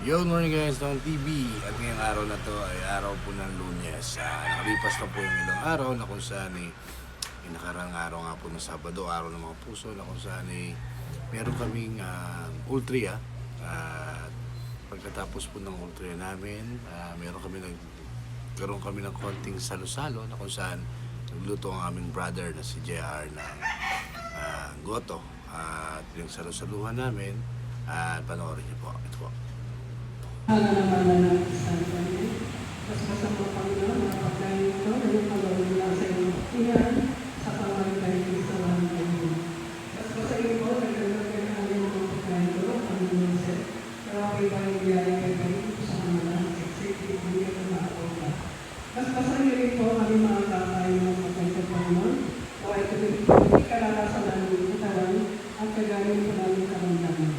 Yo, morning guys, ng TV. At ngayong araw na to ay araw po ng Lunes. Nakalipas na po yung ilang araw na kung saan yung nakarang araw nga po ng Sabado, araw ng mga puso, na kung saan meron kaming ultria. At pagkatapos po ng ultria namin, nagkaroon kami ng konting salo-salo na kung saan nagluto ang aming brother na si JR ng goto. At yung salo-saluhan namin, panoorin niyo po. Ito po. Naman ng isang kami. Mas masama Panginoon, mga pagkain ito, na yung kalawin lang sa iyong iyan, sa pamagay ng isa lang kayo. Mas masayin po, naglalagay namin ng mga pagkain ito, Panginoon Sir. Pero ako'y bang biyaya kay kayo sa mga lang, siksik, hindi ka na ako. Mas masayin rin po kami mga kakain ng pagkain ito, Panginoon. O ay tuloy kalalasan namin ng katawan at kagaling po namin karamdaman.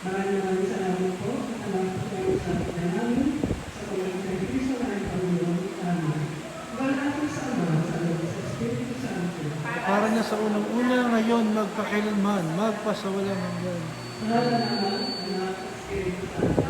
Maraming salamat po. Salamat po kayo sa pagkain namin, sa pagkain ng Kristo na ang Panginoon. Amen. Maraming salamat sa Espiritu Santo. Para niya sa unang-una, ngayon, magpakailanman, magpasawalang hanggan. Salamat naman, Anak, Espiritu Santo.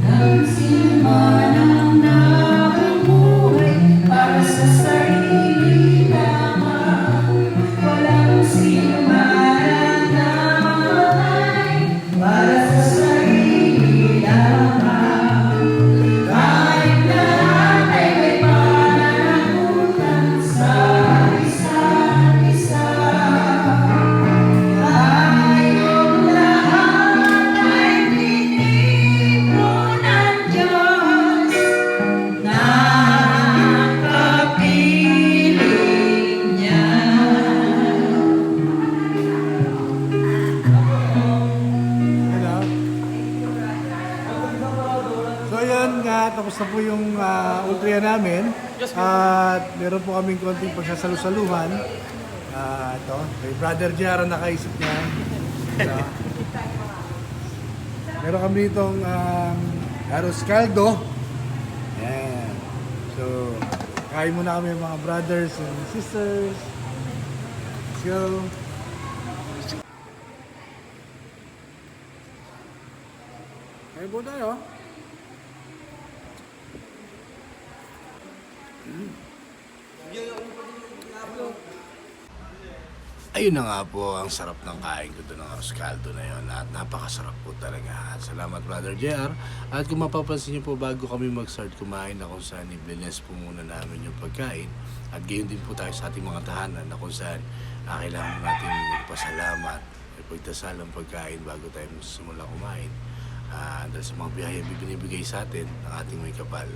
Ang sinuman ang nabubuhay para sa sarili lamang. Walang sinuman ang namatay para sa sarili lamang. Kahit lahat ay may pananagutan sa isa't isa. Tayong lahat ay binibro ng Diyos na kapiling niya. Hello? So ayan nga, tapos na po yung ultria namin. At meron po kaming konting pagsasalusaluhan. Ito, kay Brother Jara nakaisip niya. Ito. Meron kami itong arroz caldo. Ayan. So, kain muna kami mga brothers and sisters. Let's go. Kain po tayo. Ayun na nga po ang sarap ng kain ko doon ng arroz caldo na yun at napakasarap po talaga. Salamat Brother JR. At kung mapapansin niyo po bago kami mag-start kumain na kung saan i-bless po muna namin yung pagkain at gayon din po tayo sa ating mga tahanan na kung saan kailangan natin magpasalamat at pagdasal ang pagkain bago tayo simula kumain. Dahil sa mga biyaya binibigay sa atin ng ating may kapal.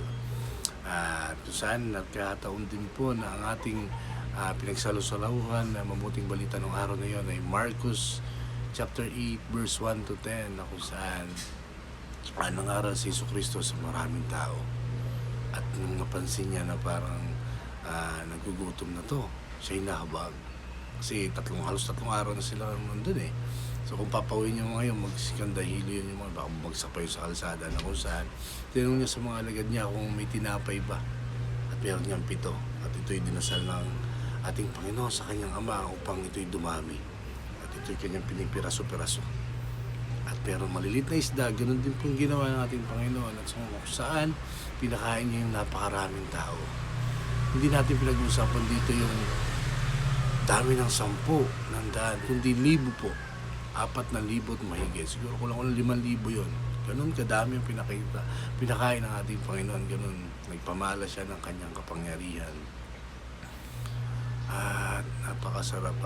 At kung saan nagkataon din po na ang ating pinagsalusalahuhan na mabuting balita ng araw na yon ay Marcos chapter 8 verse 1 to 10 na kung saan nangaral si Jesucristo sa maraming tao at nung napansin niya na parang nagugutom na to, siya hinahabag kasi halos tatlong araw na sila nandun so kung papawin niyo ngayon magsikandahilo yun yung mga baka bumagsak pa yun sa kalsada na kung saan tinanong niya sa mga alagad niya kung may tinapay ba at meron niyang 7 at ito'y dinasal ng ating Panginoon sa kanyang Ama upang ito'y dumami at ito'y kanyang pinipiraso-piraso at pero malilit na isda, ganun din pong ginawa ng ating Panginoon at kung saan pinakain niya yung napakaraming tao. Hindi natin pinag-usapan dito yung dami ng 10, ng daan, kundi 1,000 po, 4,000 at mahigit, siguro kulang 5,000 yun. Ganun kadami yung pinakain ng ating Panginoon, ganun nagpamala siya ng kanyang kapangyarihan. At napakasarap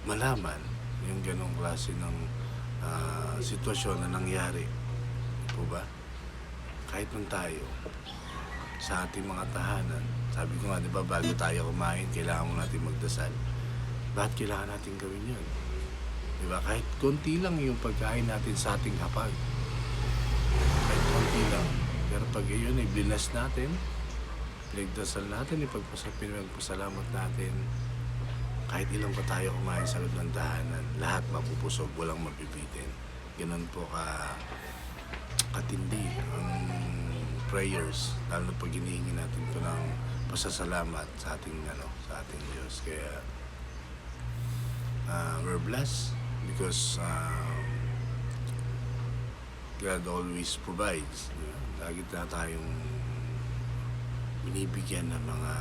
malaman yung ganong klase ng sitwasyon na nangyari po ba kahit man tayo sa ating mga tahanan. Sabi ko nga, di ba, bago tayo kumain kailangan mo natin magdasal. Bakit kailangan natin gawin yun? Di ba, kahit konti lang yung pagkain natin sa ating hapag, kahit konti lang. Pero pag yun ay blinas natin, pinagdasal natin, pinagpasalamat natin, kahit ilang pa tayo kumain sa loob ng tahanan, lahat mapupusog, walang mapipitin. Ganun po katindi ang prayers, lalo pag hinihingi natin ito ng pasasalamat sa ating Diyos. Kaya we're blessed because God always provides. Lagi na tayong binibigyan ng mga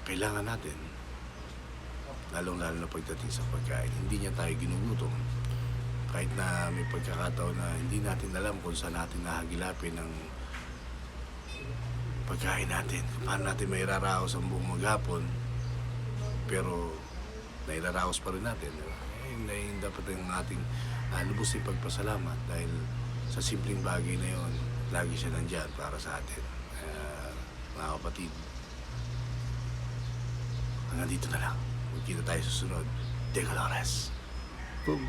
kailangan natin. Lalong-lalo na pagdating sa pagkain. Hindi niya tayo ginugutom. Kahit na may pagkakataon na hindi natin alam kung saan natin nahagilapin ang pagkain natin. Kung paano natin may raraos ang buong maghapon. Pero nairaraos pa rin natin. Dapat ang ating lubos yung pagpasalamat dahil sa simpleng bagay na yon, lagi siya nandyan para sa atin. Mga kapatid, hanggang dito na lang. Magkita tayo sa sunod. De Colores. Boom.